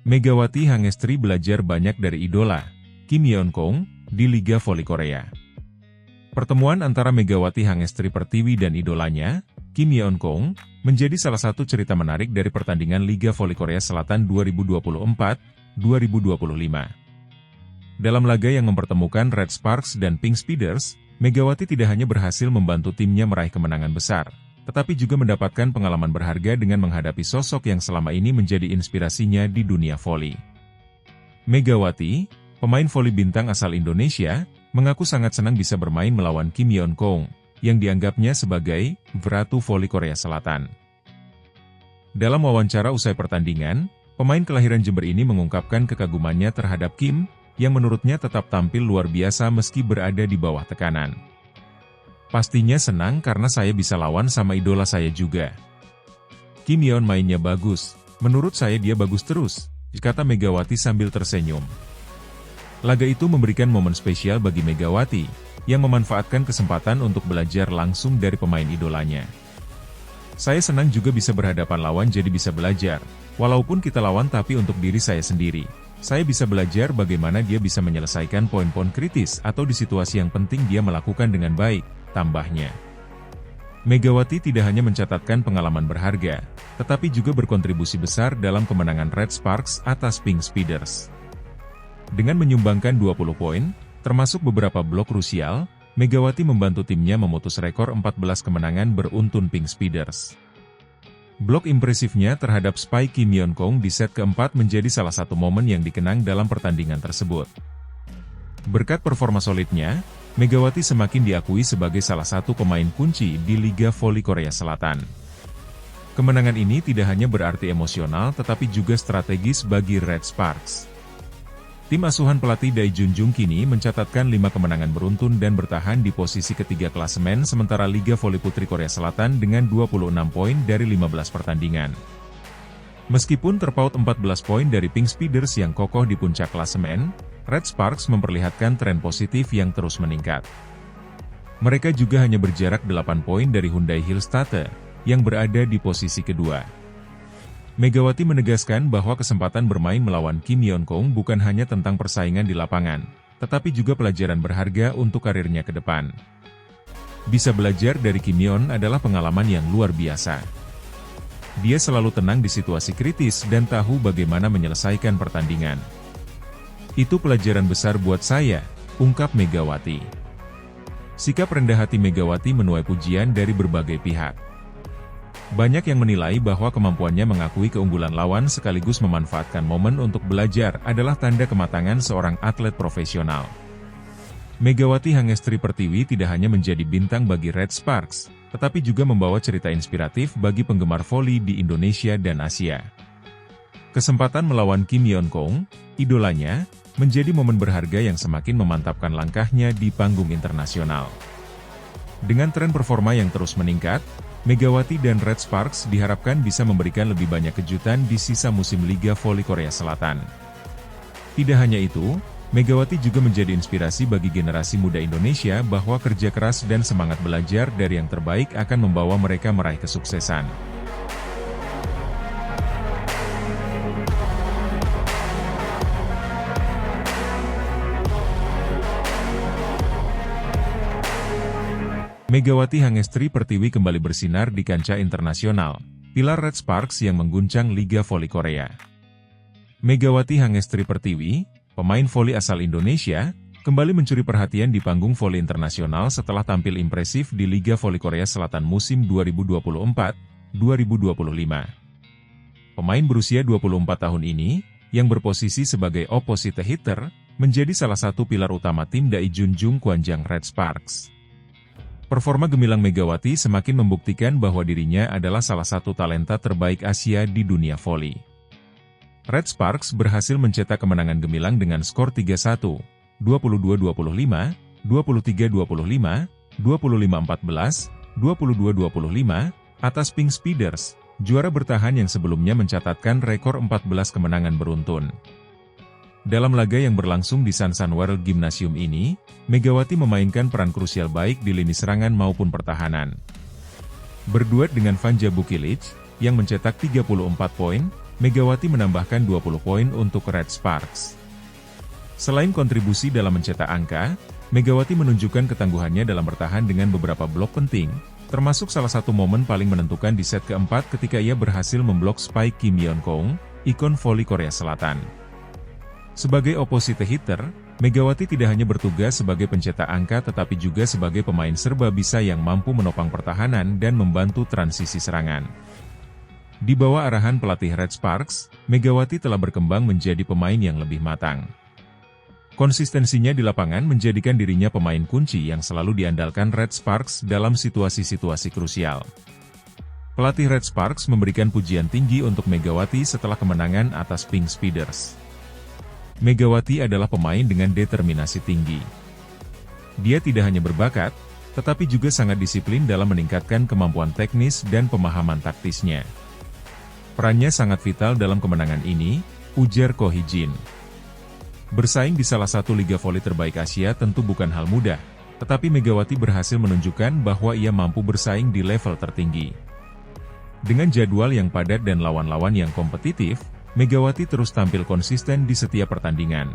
Megawati Hangestri belajar banyak dari idola, Kim Yeon-kong, di Liga Voli Korea. Pertemuan antara Megawati Hangestri Pertiwi dan idolanya, Kim Yeon-kong, menjadi salah satu cerita menarik dari pertandingan Liga Voli Korea Selatan 2024-2025. Dalam laga yang mempertemukan Red Sparks dan Pink Speeders, Megawati tidak hanya berhasil membantu timnya meraih kemenangan besar, tetapi juga mendapatkan pengalaman berharga dengan menghadapi sosok yang selama ini menjadi inspirasinya di dunia voli. Megawati, pemain voli bintang asal Indonesia, mengaku sangat senang bisa bermain melawan Kim Yeon-kong, yang dianggapnya sebagai Ratu Voli Korea Selatan. Dalam wawancara usai pertandingan, pemain kelahiran Jember ini mengungkapkan kekagumannya terhadap Kim, yang menurutnya tetap tampil luar biasa meski berada di bawah tekanan. Pastinya senang karena saya bisa lawan sama idola saya juga. Kim Yeon mainnya bagus, menurut saya dia bagus terus, kata Megawati sambil tersenyum. Laga itu memberikan momen spesial bagi Megawati, yang memanfaatkan kesempatan untuk belajar langsung dari pemain idolanya. Saya senang juga bisa berhadapan lawan jadi bisa belajar, walaupun kita lawan tapi untuk diri saya sendiri. Saya bisa belajar bagaimana dia bisa menyelesaikan poin-poin kritis atau di situasi yang penting dia melakukan dengan baik, tambahnya. Megawati tidak hanya mencatatkan pengalaman berharga, tetapi juga berkontribusi besar dalam kemenangan Red Sparks atas Pink Speeders. Dengan menyumbangkan 20 poin, termasuk beberapa blok krusial, Megawati membantu timnya memutus rekor 14 kemenangan beruntun Pink Speeders. Blok impresifnya terhadap Spy Kim Yeon-kong di set keempat menjadi salah satu momen yang dikenang dalam pertandingan tersebut. Berkat performa solidnya, Megawati semakin diakui sebagai salah satu pemain kunci di Liga Voli Korea Selatan. Kemenangan ini tidak hanya berarti emosional tetapi juga strategis bagi Red Sparks. Tim asuhan pelatih Dae Junjung kini mencatatkan 5 kemenangan beruntun dan bertahan di posisi ketiga klasemen sementara Liga Voli Putri Korea Selatan dengan 26 poin dari 15 pertandingan. Meskipun terpaut 14 poin dari Pink Speeders yang kokoh di puncak klasemen, Red Sparks memperlihatkan tren positif yang terus meningkat. Mereka juga hanya berjarak 8 poin dari Hyundai Hillstatte, yang berada di posisi kedua. Megawati menegaskan bahwa kesempatan bermain melawan Kim Yeon-kong bukan hanya tentang persaingan di lapangan, tetapi juga pelajaran berharga untuk karirnya ke depan. Bisa belajar dari Kim Yeon adalah pengalaman yang luar biasa. Dia selalu tenang di situasi kritis dan tahu bagaimana menyelesaikan pertandingan. Itu pelajaran besar buat saya, ungkap Megawati. Sikap rendah hati Megawati menuai pujian dari berbagai pihak. Banyak yang menilai bahwa kemampuannya mengakui keunggulan lawan sekaligus memanfaatkan momen untuk belajar adalah tanda kematangan seorang atlet profesional. Megawati Hangestri Pertiwi tidak hanya menjadi bintang bagi Red Sparks, tetapi juga membawa cerita inspiratif bagi penggemar voli di Indonesia dan Asia. Kesempatan melawan Kim Yeon-kong, idolanya, menjadi momen berharga yang semakin memantapkan langkahnya di panggung internasional. Dengan tren performa yang terus meningkat, Megawati dan Red Sparks diharapkan bisa memberikan lebih banyak kejutan di sisa musim Liga Voli Korea Selatan. Tidak hanya itu, Megawati juga menjadi inspirasi bagi generasi muda Indonesia bahwa kerja keras dan semangat belajar dari yang terbaik akan membawa mereka meraih kesuksesan. Megawati Hangestri Pertiwi kembali bersinar di kancah internasional, pilar Red Sparks yang mengguncang Liga Voli Korea. Megawati Hangestri Pertiwi, pemain voli asal Indonesia, kembali mencuri perhatian di panggung voli internasional setelah tampil impresif di Liga Voli Korea Selatan musim 2024-2025. Pemain berusia 24 tahun ini, yang berposisi sebagai opposite hitter, menjadi salah satu pilar utama tim Dae Junjung Kwanjang Red Sparks. Performa gemilang Megawati semakin membuktikan bahwa dirinya adalah salah satu talenta terbaik Asia di dunia voli. Red Sparks berhasil mencetak kemenangan gemilang dengan skor 3-1, 22-25, 23-25, 25-14, 22-25, atas Pink Speeders, juara bertahan yang sebelumnya mencatatkan rekor 14 kemenangan beruntun. Dalam laga yang berlangsung di Sansan World Gymnasium ini, Megawati memainkan peran krusial baik di lini serangan maupun pertahanan. Berduet dengan Vanja Bukilic, yang mencetak 34 poin, Megawati menambahkan 20 poin untuk Red Sparks. Selain kontribusi dalam mencetak angka, Megawati menunjukkan ketangguhannya dalam bertahan dengan beberapa blok penting, termasuk salah satu momen paling menentukan di set keempat ketika ia berhasil memblok spike Kim Yeon-kong, ikon voli Korea Selatan. Sebagai opposite hitter, Megawati tidak hanya bertugas sebagai pencetak angka tetapi juga sebagai pemain serba bisa yang mampu menopang pertahanan dan membantu transisi serangan. Di bawah arahan pelatih Red Sparks, Megawati telah berkembang menjadi pemain yang lebih matang. Konsistensinya di lapangan menjadikan dirinya pemain kunci yang selalu diandalkan Red Sparks dalam situasi-situasi krusial. Pelatih Red Sparks memberikan pujian tinggi untuk Megawati setelah kemenangan atas Pink Speeders. Megawati adalah pemain dengan determinasi tinggi. Dia tidak hanya berbakat, tetapi juga sangat disiplin dalam meningkatkan kemampuan teknis dan pemahaman taktisnya. Perannya sangat vital dalam kemenangan ini, ujar Ko Hee-jin. Bersaing di salah satu liga voli terbaik Asia tentu bukan hal mudah, tetapi Megawati berhasil menunjukkan bahwa ia mampu bersaing di level tertinggi. Dengan jadwal yang padat dan lawan-lawan yang kompetitif, Megawati terus tampil konsisten di setiap pertandingan.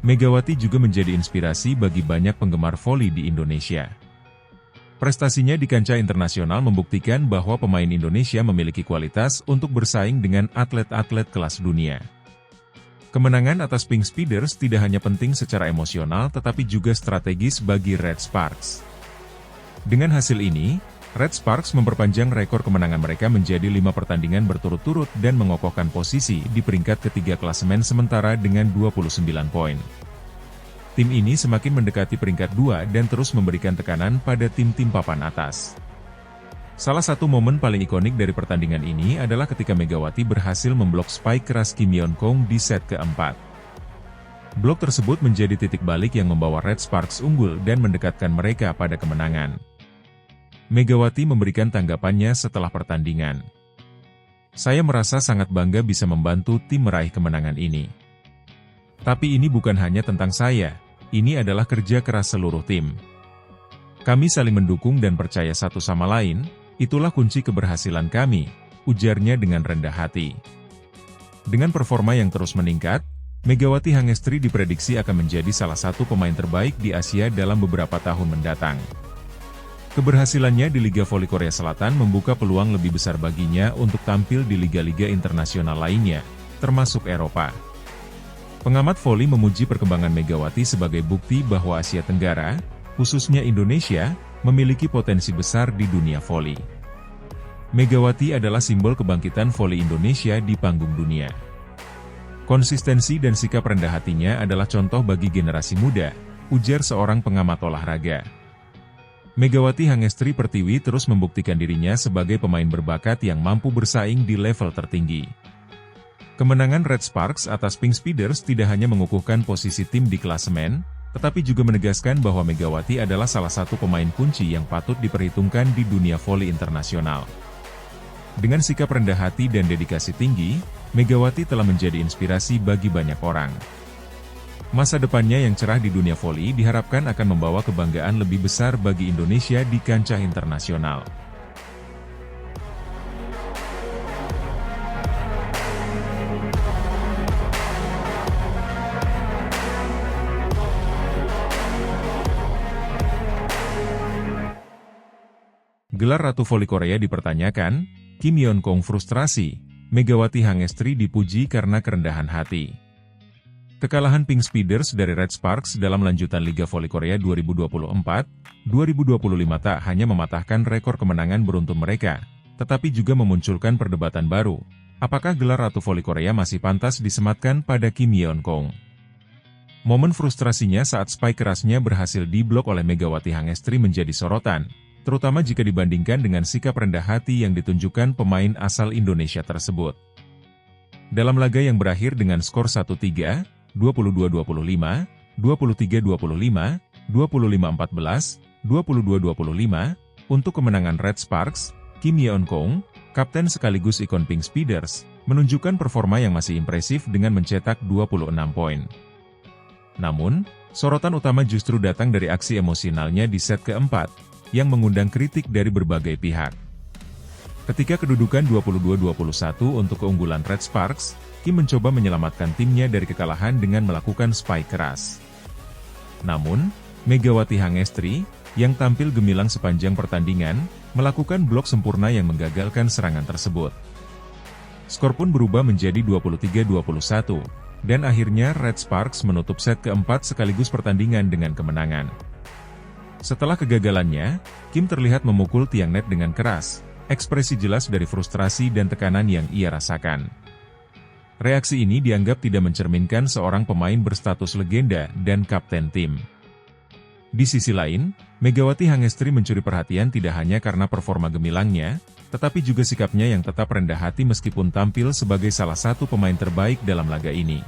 Megawati juga menjadi inspirasi bagi banyak penggemar voli di Indonesia. Prestasinya di kancah internasional membuktikan bahwa pemain Indonesia memiliki kualitas untuk bersaing dengan atlet-atlet kelas dunia. Kemenangan atas Pink Speeders tidak hanya penting secara emosional tetapi juga strategis bagi Red Sparks. Dengan hasil ini, Red Sparks memperpanjang rekor kemenangan mereka menjadi 5 pertandingan berturut-turut dan mengokohkan posisi di peringkat ketiga klasemen sementara dengan 29 poin. Tim ini semakin mendekati peringkat 2 dan terus memberikan tekanan pada tim-tim papan atas. Salah satu momen paling ikonik dari pertandingan ini adalah ketika Megawati berhasil memblok spike keras Kim Yeon-kong di set keempat. Blok tersebut menjadi titik balik yang membawa Red Sparks unggul dan mendekatkan mereka pada kemenangan. Megawati memberikan tanggapannya setelah pertandingan. Saya merasa sangat bangga bisa membantu tim meraih kemenangan ini. Tapi ini bukan hanya tentang saya, ini adalah kerja keras seluruh tim. Kami saling mendukung dan percaya satu sama lain, itulah kunci keberhasilan kami, ujarnya dengan rendah hati. Dengan performa yang terus meningkat, Megawati Hangestri diprediksi akan menjadi salah satu pemain terbaik di Asia dalam beberapa tahun mendatang. Keberhasilannya di Liga Voli Korea Selatan membuka peluang lebih besar baginya untuk tampil di liga-liga internasional lainnya, termasuk Eropa. Pengamat voli memuji perkembangan Megawati sebagai bukti bahwa Asia Tenggara, khususnya Indonesia, memiliki potensi besar di dunia voli. Megawati adalah simbol kebangkitan voli Indonesia di panggung dunia. Konsistensi dan sikap rendah hatinya adalah contoh bagi generasi muda, ujar seorang pengamat olahraga. Megawati Hangestri Pertiwi terus membuktikan dirinya sebagai pemain berbakat yang mampu bersaing di level tertinggi. Kemenangan Red Sparks atas Pink Speeders tidak hanya mengukuhkan posisi tim di klasemen, tetapi juga menegaskan bahwa Megawati adalah salah satu pemain kunci yang patut diperhitungkan di dunia voli internasional. Dengan sikap rendah hati dan dedikasi tinggi, Megawati telah menjadi inspirasi bagi banyak orang. Masa depannya yang cerah di dunia voli diharapkan akan membawa kebanggaan lebih besar bagi Indonesia di kancah internasional. Gelar Ratu Voli Korea dipertanyakan, Kim Yeon-kong frustrasi, Megawati Hangestri dipuji karena kerendahan hati. Kekalahan Pink Speeders dari Red Sparks dalam lanjutan Liga Voli Korea 2024-2025 tak hanya mematahkan rekor kemenangan beruntun mereka, tetapi juga memunculkan perdebatan baru. Apakah gelar Ratu Voli Korea masih pantas disematkan pada Kim Yeon-kong? Momen frustrasinya saat spike kerasnya berhasil diblok oleh Megawati Hangestri menjadi sorotan, terutama jika dibandingkan dengan sikap rendah hati yang ditunjukkan pemain asal Indonesia tersebut. Dalam laga yang berakhir dengan skor 1-3, 22-25, 23-25, 25-14, 22-25, untuk kemenangan Red Sparks, Kim Yeon-kong, kapten sekaligus ikon Pink Speeders, menunjukkan performa yang masih impresif dengan mencetak 26 poin. Namun, sorotan utama justru datang dari aksi emosionalnya di set keempat, yang mengundang kritik dari berbagai pihak. Ketika kedudukan 22-21 untuk keunggulan Red Sparks, Kim mencoba menyelamatkan timnya dari kekalahan dengan melakukan spike keras. Namun, Megawati Hangestri, yang tampil gemilang sepanjang pertandingan, melakukan blok sempurna yang menggagalkan serangan tersebut. Skor pun berubah menjadi 23-21, dan akhirnya Red Sparks menutup set keempat sekaligus pertandingan dengan kemenangan. Setelah kegagalannya, Kim terlihat memukul tiang net dengan keras, ekspresi jelas dari frustrasi dan tekanan yang ia rasakan. Reaksi ini dianggap tidak mencerminkan seorang pemain berstatus legenda dan kapten tim. Di sisi lain, Megawati Hangestri mencuri perhatian tidak hanya karena performa gemilangnya, tetapi juga sikapnya yang tetap rendah hati meskipun tampil sebagai salah satu pemain terbaik dalam laga ini.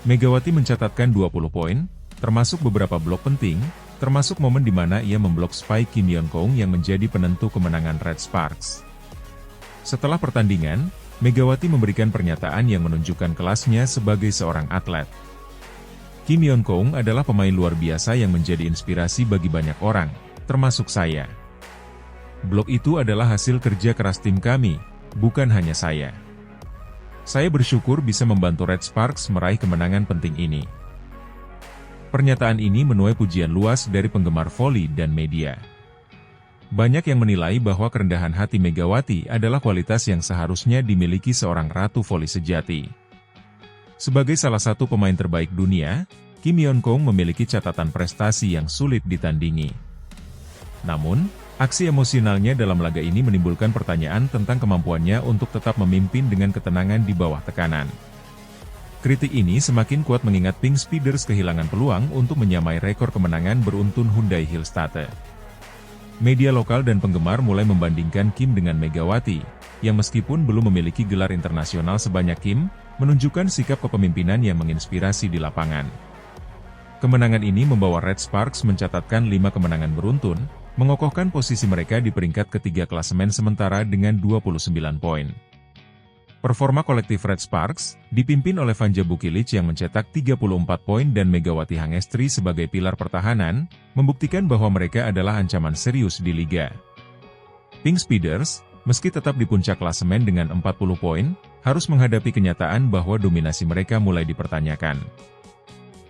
Megawati mencatatkan 20 poin, termasuk beberapa blok penting, termasuk momen di mana ia memblok spike Kim Yeon-keung yang menjadi penentu kemenangan Red Sparks. Setelah pertandingan, Megawati memberikan pernyataan yang menunjukkan kelasnya sebagai seorang atlet. Kim Yeon-keung adalah pemain luar biasa yang menjadi inspirasi bagi banyak orang, termasuk saya. Blok itu adalah hasil kerja keras tim kami, bukan hanya saya. Saya bersyukur bisa membantu Red Sparks meraih kemenangan penting ini. Pernyataan ini menuai pujian luas dari penggemar voli dan media. Banyak yang menilai bahwa kerendahan hati Megawati adalah kualitas yang seharusnya dimiliki seorang ratu voli sejati. Sebagai salah satu pemain terbaik dunia, Kim Yeon-keung memiliki catatan prestasi yang sulit ditandingi. Namun, aksi emosionalnya dalam laga ini menimbulkan pertanyaan tentang kemampuannya untuk tetap memimpin dengan ketenangan di bawah tekanan. Kritik ini semakin kuat mengingat Pink Speeders kehilangan peluang untuk menyamai rekor kemenangan beruntun Hyundai Hillstate. Media lokal dan penggemar mulai membandingkan Kim dengan Megawati, yang meskipun belum memiliki gelar internasional sebanyak Kim, menunjukkan sikap kepemimpinan yang menginspirasi di lapangan. Kemenangan ini membawa Red Sparks mencatatkan 5 kemenangan beruntun, mengokohkan posisi mereka di peringkat ketiga klasemen sementara dengan 29 poin. Performa kolektif Red Sparks, dipimpin oleh Vanja Bukilic yang mencetak 34 poin dan Megawati Hangestri sebagai pilar pertahanan, membuktikan bahwa mereka adalah ancaman serius di liga. Pink Speeders, meski tetap di puncak klasemen dengan 40 poin, harus menghadapi kenyataan bahwa dominasi mereka mulai dipertanyakan.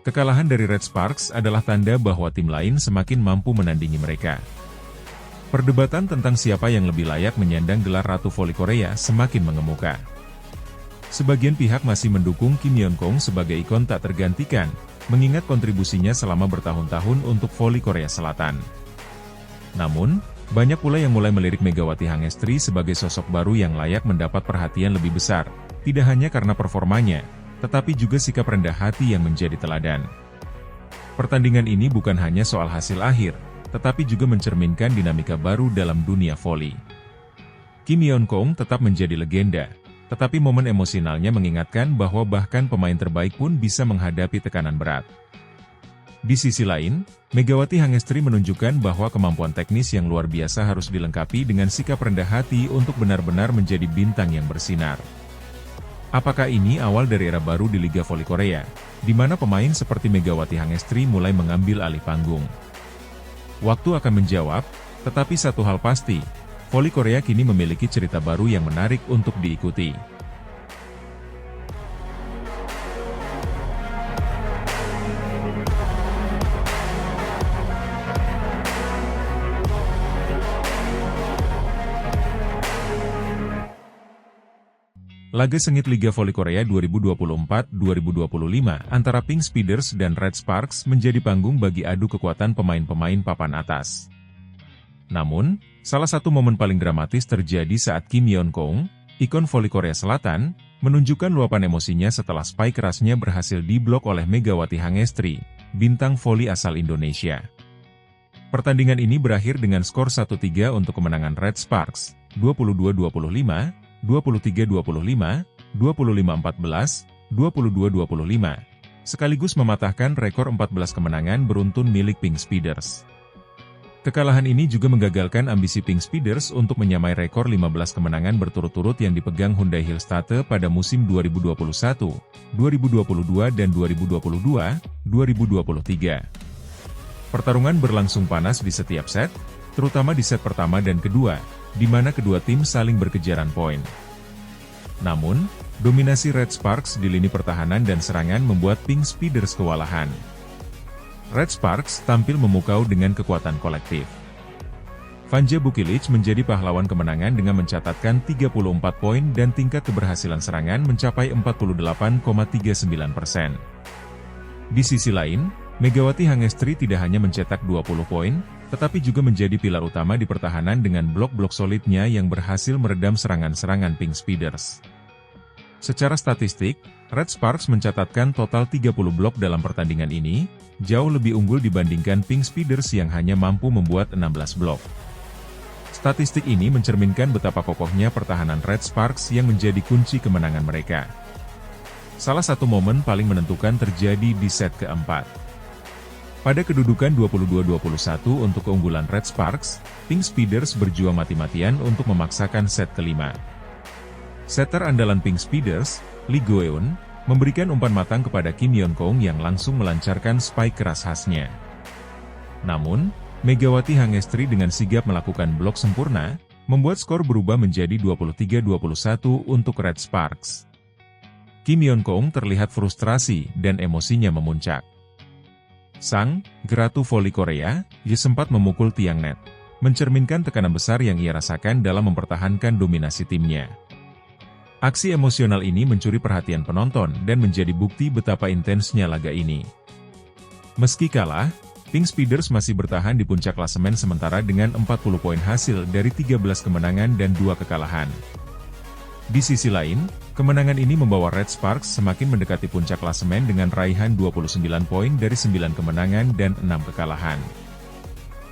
Kekalahan dari Red Sparks adalah tanda bahwa tim lain semakin mampu menandingi mereka. Perdebatan tentang siapa yang lebih layak menyandang gelar Ratu Voli Korea semakin mengemuka. Sebagian pihak masih mendukung Kim Yeon-keung sebagai ikon tak tergantikan, mengingat kontribusinya selama bertahun-tahun untuk voli Korea Selatan. Namun, banyak pula yang mulai melirik Megawati Hangestri sebagai sosok baru yang layak mendapat perhatian lebih besar, tidak hanya karena performanya, tetapi juga sikap rendah hati yang menjadi teladan. Pertandingan ini bukan hanya soal hasil akhir, tetapi juga mencerminkan dinamika baru dalam dunia voli. Kim Yeon-keung tetap menjadi legenda, tetapi momen emosionalnya mengingatkan bahwa bahkan pemain terbaik pun bisa menghadapi tekanan berat. Di sisi lain, Megawati Hangestri menunjukkan bahwa kemampuan teknis yang luar biasa harus dilengkapi dengan sikap rendah hati untuk benar-benar menjadi bintang yang bersinar. Apakah ini awal dari era baru di Liga Voli Korea, di mana pemain seperti Megawati Hangestri mulai mengambil alih panggung? Waktu akan menjawab, tetapi satu hal pasti, voli Korea kini memiliki cerita baru yang menarik untuk diikuti. Laga sengit Liga Voli Korea 2024-2025 antara Pink Speeders dan Red Sparks menjadi panggung bagi adu kekuatan pemain-pemain papan atas. Namun, salah satu momen paling dramatis terjadi saat Kim Yeon-keung, ikon voli Korea Selatan, menunjukkan luapan emosinya setelah spike kerasnya berhasil diblok oleh Megawati Hangestri, bintang voli asal Indonesia. Pertandingan ini berakhir dengan skor 1-3 untuk kemenangan Red Sparks, 22-25, 23-25, 25-14, 22-25, sekaligus mematahkan rekor 14 kemenangan beruntun milik Pink Speeders. Kekalahan ini juga menggagalkan ambisi Pink Speeders untuk menyamai rekor 15 kemenangan berturut-turut yang dipegang Hyundai Hillstate pada musim 2021, 2022 dan 2022-2023. Pertarungan berlangsung panas di setiap set, terutama di set pertama dan kedua, di mana kedua tim saling berkejaran poin. Namun, dominasi Red Sparks di lini pertahanan dan serangan membuat Pink Speeders kewalahan. Red Sparks tampil memukau dengan kekuatan kolektif. Vanja Bukilic menjadi pahlawan kemenangan dengan mencatatkan 34 poin dan tingkat keberhasilan serangan mencapai 48,39%. Di sisi lain, Megawati Hangestri tidak hanya mencetak 20 poin, tetapi juga menjadi pilar utama di pertahanan dengan blok-blok solidnya yang berhasil meredam serangan-serangan Pink Speeders. Secara statistik, Red Sparks mencatatkan total 30 blok dalam pertandingan ini, jauh lebih unggul dibandingkan Pink Speeders yang hanya mampu membuat 16 blok. Statistik ini mencerminkan betapa kokohnya pertahanan Red Sparks yang menjadi kunci kemenangan mereka. Salah satu momen paling menentukan terjadi di set keempat. Pada kedudukan 22-21 untuk keunggulan Red Sparks, Pink Speeders berjuang mati-matian untuk memaksakan set kelima. Setter andalan Pink Speeders, Lee Go-eun, memberikan umpan matang kepada Kim Yeon-kong yang langsung melancarkan spike keras khasnya. Namun, Megawati Hangestri dengan sigap melakukan blok sempurna, membuat skor berubah menjadi 23-21 untuk Red Sparks. Kim Yeon-kong terlihat frustrasi dan emosinya memuncak. Sang Geratu voli Korea, Ye sempat memukul tiang net, mencerminkan tekanan besar yang ia rasakan dalam mempertahankan dominasi timnya. Aksi emosional ini mencuri perhatian penonton dan menjadi bukti betapa intensnya laga ini. Meski kalah, Pink Speeders masih bertahan di puncak klasemen sementara dengan 40 poin hasil dari 13 kemenangan dan 2 kekalahan. Di sisi lain, kemenangan ini membawa Red Sparks semakin mendekati puncak klasemen dengan raihan 29 poin dari 9 kemenangan dan 6 kekalahan.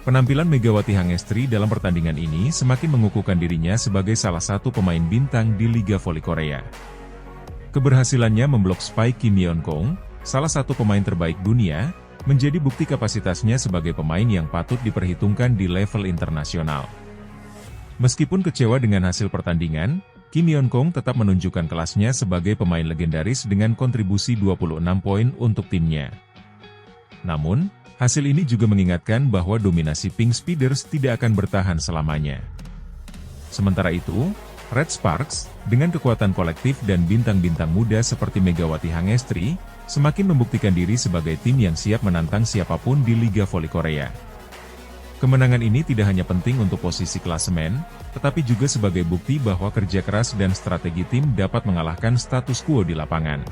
Penampilan Megawati Hangestri dalam pertandingan ini semakin mengukuhkan dirinya sebagai salah satu pemain bintang di Liga Voli Korea. Keberhasilannya memblok spike Kim Yeon-kong, salah satu pemain terbaik dunia, menjadi bukti kapasitasnya sebagai pemain yang patut diperhitungkan di level internasional. Meskipun kecewa dengan hasil pertandingan, Kim Yeon-kong tetap menunjukkan kelasnya sebagai pemain legendaris dengan kontribusi 26 poin untuk timnya. Namun, hasil ini juga mengingatkan bahwa dominasi Pink Speeders tidak akan bertahan selamanya. Sementara itu, Red Sparks, dengan kekuatan kolektif dan bintang-bintang muda seperti Megawati Hangestri, semakin membuktikan diri sebagai tim yang siap menantang siapapun di Liga Voli Korea. Kemenangan ini tidak hanya penting untuk posisi klasemen, tetapi juga sebagai bukti bahwa kerja keras dan strategi tim dapat mengalahkan status quo di lapangan.